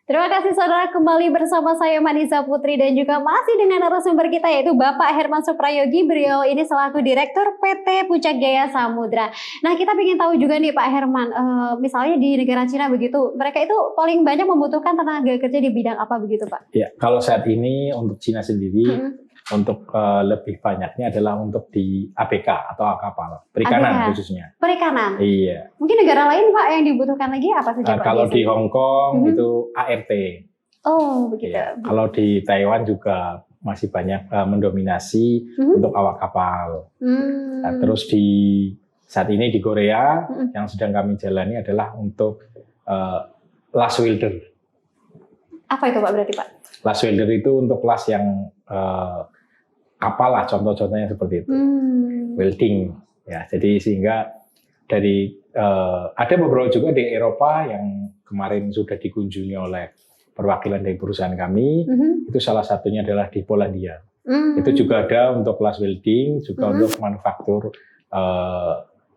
Terima kasih saudara, kembali bersama saya Manisa Putri dan juga masih dengan narasumber kita yaitu Bapak Herman Suprayogi. Beliau ini selaku Direktur PT Puncak Jaya Samudra. Nah, kita ingin tahu juga nih Pak Herman, misalnya di negara Cina begitu, mereka itu paling banyak membutuhkan tenaga kerja di bidang apa begitu Pak? Ya, kalau saat ini untuk Cina sendiri, untuk lebih banyaknya adalah untuk di ABK atau kapal perikanan ABK, khususnya. Perikanan. Iya. Mungkin negara lain Pak yang dibutuhkan lagi apa saja Pak? Kalau di Hong Kong itu ART. Oh begitu. Ya. Kalau di Taiwan juga masih banyak mendominasi untuk awak kapal. Nah, terus saat ini di Korea yang sedang kami jalani adalah untuk last welder. Apa itu Pak berarti Pak? Last welder itu untuk las yang kapal lah, contoh-contohnya seperti itu. Welding. Ya, jadi sehingga dari ada beberapa juga di Eropa yang kemarin sudah dikunjungi oleh perwakilan dari perusahaan kami. Itu salah satunya adalah di Polandia. Itu juga ada untuk las welding, juga untuk manufaktur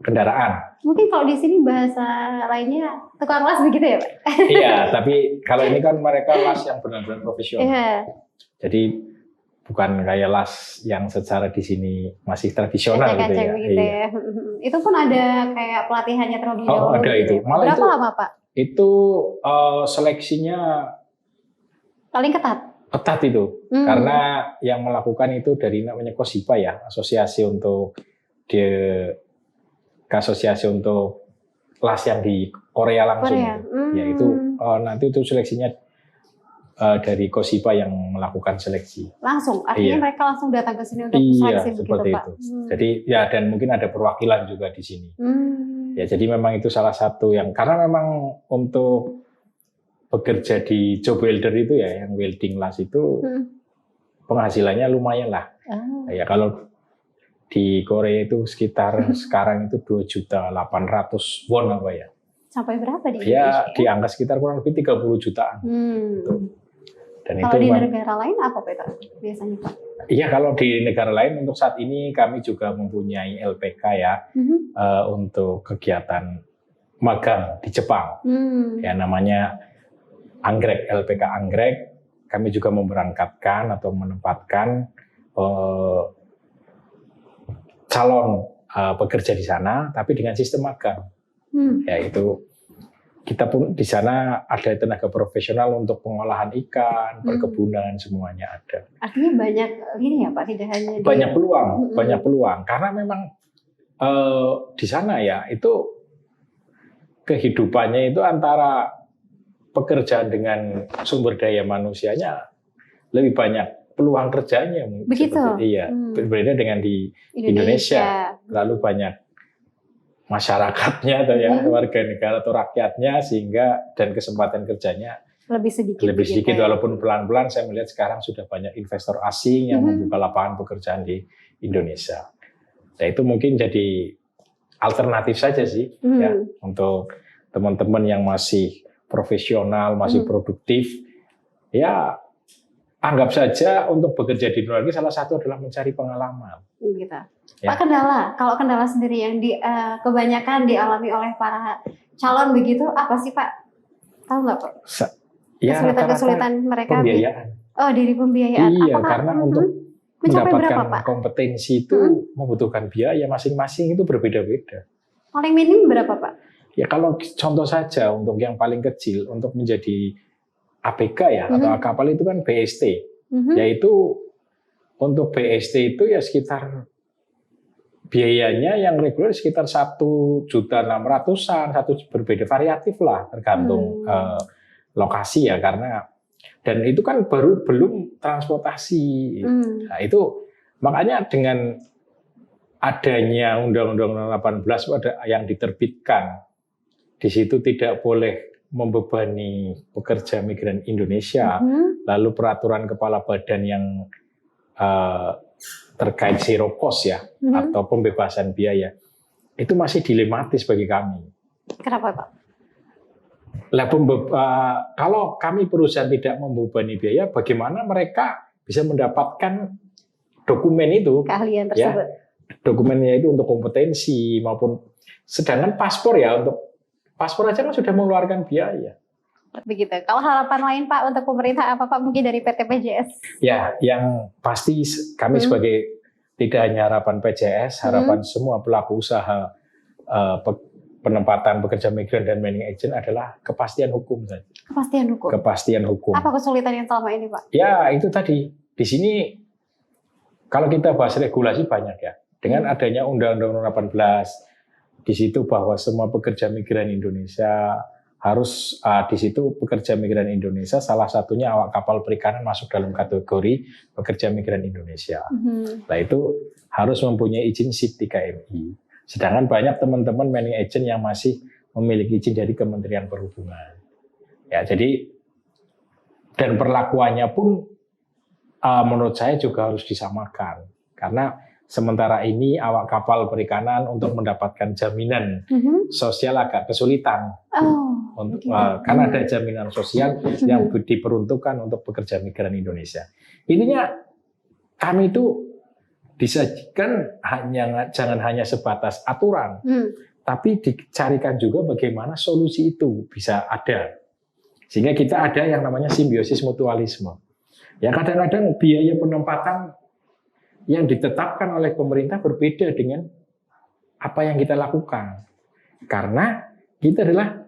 kendaraan. Mungkin kalau di sini bahasa lainnya tukang las begitu ya Pak? Iya, tapi kalau ini kan mereka las yang benar-benar profesional. Jadi bukan kayak las yang secara di sini masih tradisional gitu ya. Gitu ya. Itu pun ada kayak pelatihannya terlebih dahulu. Oh ada itu. Malah berapa lama Pak? Itu seleksinya paling ketat. Ketat itu, karena yang melakukan itu dari namanya KOSIPA ya, asosiasi untuk las yang di Korea langsung. Ya itu nanti itu seleksinya dari KOSIPA yang melakukan seleksi. Langsung, artinya mereka langsung datang ke sini untuk seleksi seperti begitu, Pak. Jadi ya dan mungkin ada perwakilan juga di sini. Ya jadi memang itu salah satu yang karena memang untuk bekerja di job welder itu ya yang welding las itu penghasilannya lumayan lah. Ya kalau di Korea itu sekitar sekarang itu 2.800.000 won apa ya? Sampai berapa di Indonesia? Ya di angka sekitar kurang lebih 30 jutaan. Dan kalau itu di negara lain apa Pak biasanya Pak? Iya kalau di negara lain untuk saat ini kami juga mempunyai LPK ya untuk kegiatan magang di Jepang. Ya namanya Anggrek, LPK Anggrek. Kami juga memberangkatkan atau menempatkan calon pekerja di sana, tapi dengan sistem magang. Yaitu kita pun di sana ada tenaga profesional untuk pengolahan ikan, perkebunan semuanya ada. Artinya banyak ini ya Pak, tidak hanya banyak peluang, banyak peluang karena memang di sana ya itu kehidupannya itu antara pekerjaan dengan sumber daya manusianya lebih banyak peluang kerjanya. Begitu. Iya, berbeda dengan di Indonesia. Lalu banyak masyarakatnya atau ya warga negara atau rakyatnya sehingga dan kesempatan kerjanya lebih sedikit walaupun pelan-pelan saya melihat sekarang sudah banyak investor asing yang membuka lapangan pekerjaan di Indonesia. Nah itu mungkin jadi alternatif saja sih ya untuk teman-teman yang masih profesional, masih produktif ya anggap saja untuk bekerja di luar negeri salah satu adalah mencari pengalaman. Gitu. Ya. Pak kalau kendala sendiri yang kebanyakan dialami oleh para calon begitu, apa sih Pak? Tahu nggak Pak? Kesulitan mereka? Pembiayaan. Dari pembiayaan. Iya, karena untuk mendapatkan kompetensi itu membutuhkan biaya masing-masing itu berbeda-beda. Paling minim berapa Pak? Ya kalau contoh saja untuk yang paling kecil untuk menjadi ABK ya atau kapal itu kan BST, yaitu untuk BST itu ya sekitar biayanya yang reguler sekitar 1.600.000-an, berbeda variatif lah tergantung lokasi ya karena dan itu kan belum transportasi. Nah itu makanya dengan adanya Undang-Undang 18 yang diterbitkan di situ tidak boleh membebani pekerja migran Indonesia, lalu peraturan kepala badan yang terkait zero cost ya atau pembebasan biaya itu masih dilematis bagi kami. Kenapa Pak? Kalau kami perusahaan tidak membebani biaya, bagaimana mereka bisa mendapatkan dokumen itu? Keahlian tersebut. Ya, dokumennya itu untuk kompetensi maupun sedangkan paspor ya untuk paspor aja kan sudah mengeluarkan biaya. Begitu. Kalau harapan lain Pak untuk pemerintah apa Pak, mungkin dari PT PJS? Ya, yang pasti kami sebagai tidak hanya harapan PJS, harapan semua pelaku usaha penempatan pekerja migran dan managing agent adalah kepastian hukum tadi. Kepastian hukum. Kepastian hukum. Apa kesulitan yang selama ini Pak? Ya itu tadi. Di sini kalau kita bahas regulasi banyak ya. Dengan adanya Undang-Undang 18 di situ bahwa semua pekerja migran Indonesia harus di situ pekerja migran Indonesia salah satunya awak kapal perikanan masuk dalam kategori pekerja migran Indonesia. Nah itu harus mempunyai izin SIP 3MI. Sedangkan banyak teman-teman managing agent yang masih memiliki izin dari Kementerian Perhubungan. Ya jadi dan perlakuannya pun menurut saya juga harus disamakan karena sementara ini awak kapal perikanan untuk mendapatkan jaminan sosial agak kesulitan. Karena ada jaminan sosial yang diperuntukkan untuk pekerja migran Indonesia. Intinya kami itu disajikan jangan hanya sebatas aturan, tapi dicarikan juga bagaimana solusi itu bisa ada. Sehingga kita ada yang namanya simbiosis mutualisme. Ya kadang-kadang biaya penempatan yang ditetapkan oleh pemerintah berbeda dengan apa yang kita lakukan. Karena kita adalah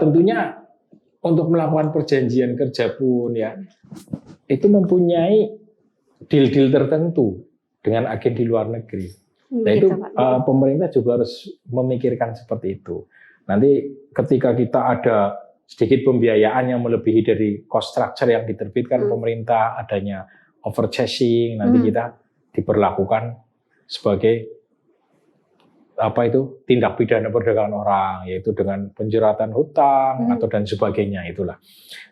tentunya untuk melakukan perjanjian kerja pun ya itu mempunyai deal-deal tertentu dengan agen di luar negeri. Nah itu pemerintah juga harus memikirkan seperti itu. Nanti ketika kita ada sedikit pembiayaan yang melebihi dari cost structure yang diterbitkan pemerintah, adanya overcharging, nanti kita diperlakukan sebagai tindak pidana perdagangan orang, yaitu dengan penjeratan hutang atau dan sebagainya itulah.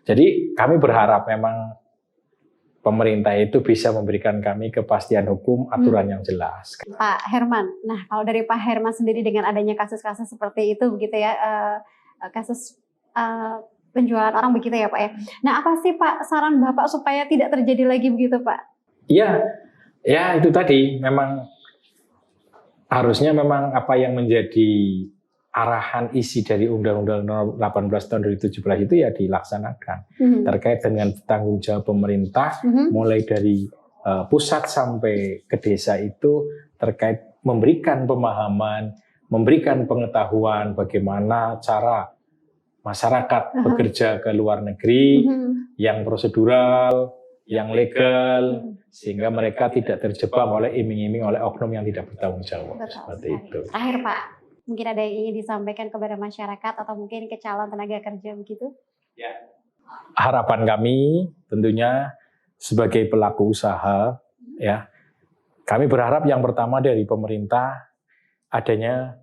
Jadi kami berharap memang pemerintah itu bisa memberikan kami kepastian hukum, aturan yang jelas. Pak Herman, nah kalau dari Pak Herman sendiri dengan adanya kasus-kasus seperti itu begitu ya, kasus penjualan orang begitu ya Pak ya. Nah apa sih Pak saran Bapak supaya tidak terjadi lagi begitu Pak? Iya, ya itu tadi memang harusnya memang apa yang menjadi arahan isi dari Undang-Undang 18 tahun 2017 itu ya dilaksanakan terkait dengan tanggung jawab pemerintah mulai dari pusat sampai ke desa itu terkait memberikan pemahaman, memberikan pengetahuan bagaimana cara masyarakat bekerja ke luar negeri yang prosedural, yang legal, sehingga mereka tidak terjebak oleh iming-iming oleh oknum yang tidak bertanggung jawab. Seperti itu. Terakhir Pak, mungkin ada yang ingin disampaikan kepada masyarakat atau mungkin ke calon tenaga kerja begitu? Ya. Harapan kami tentunya sebagai pelaku usaha, ya, kami berharap yang pertama dari pemerintah adanya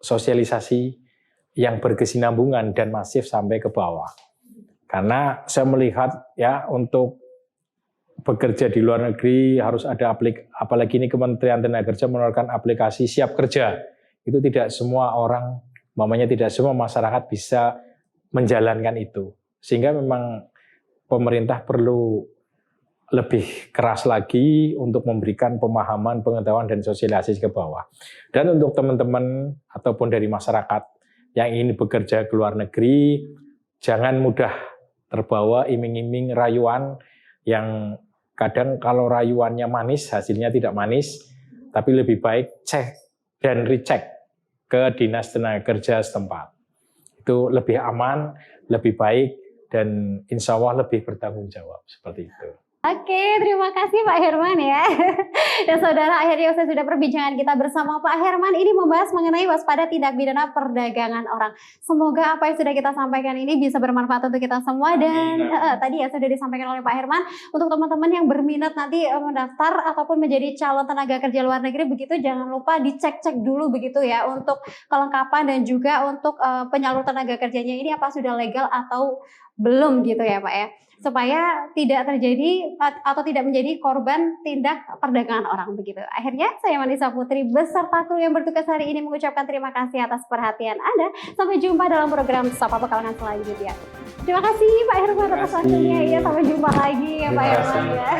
sosialisasi yang berkesinambungan dan masif sampai ke bawah. Karena saya melihat ya untuk bekerja di luar negeri harus ada apalagi ini Kementerian Tenaga Kerja mengeluarkan aplikasi Siap Kerja. Itu tidak semua orang, tidak semua masyarakat bisa menjalankan itu. Sehingga memang pemerintah perlu lebih keras lagi untuk memberikan pemahaman, pengetahuan dan sosialisasi ke bawah. Dan untuk teman-teman ataupun dari masyarakat yang ingin bekerja ke luar negeri, jangan mudah terbawa iming-iming rayuan yang kadang kalau rayuannya manis, hasilnya tidak manis, tapi lebih baik cek dan recheck ke Dinas Tenaga Kerja setempat. Itu lebih aman, lebih baik, dan insya Allah lebih bertanggung jawab, seperti itu. Oke, terima kasih Pak Herman ya. Dan saudara, akhirnya usai sudah perbincangan kita bersama Pak Herman ini membahas mengenai waspada tindak pidana perdagangan orang. Semoga apa yang sudah kita sampaikan ini bisa bermanfaat untuk kita semua. Dan tadi ya sudah disampaikan oleh Pak Herman, untuk teman-teman yang berminat nanti mendaftar ataupun menjadi calon tenaga kerja luar negeri begitu, jangan lupa dicek-cek dulu begitu ya untuk kelengkapan dan juga untuk penyalur tenaga kerjanya ini apa sudah legal atau belum gitu ya Pak ya. Supaya tidak terjadi atau tidak menjadi korban tindak perdagangan orang begitu. Akhirnya saya Manisa Putri beserta kru yang bertugas hari ini mengucapkan terima kasih atas perhatian Anda. Sampai jumpa dalam program Sapa Pekalongan selanjutnya. Terima kasih Pak Herman atas waktunya ya. Sampai jumpa lagi ya Pak Herman ya.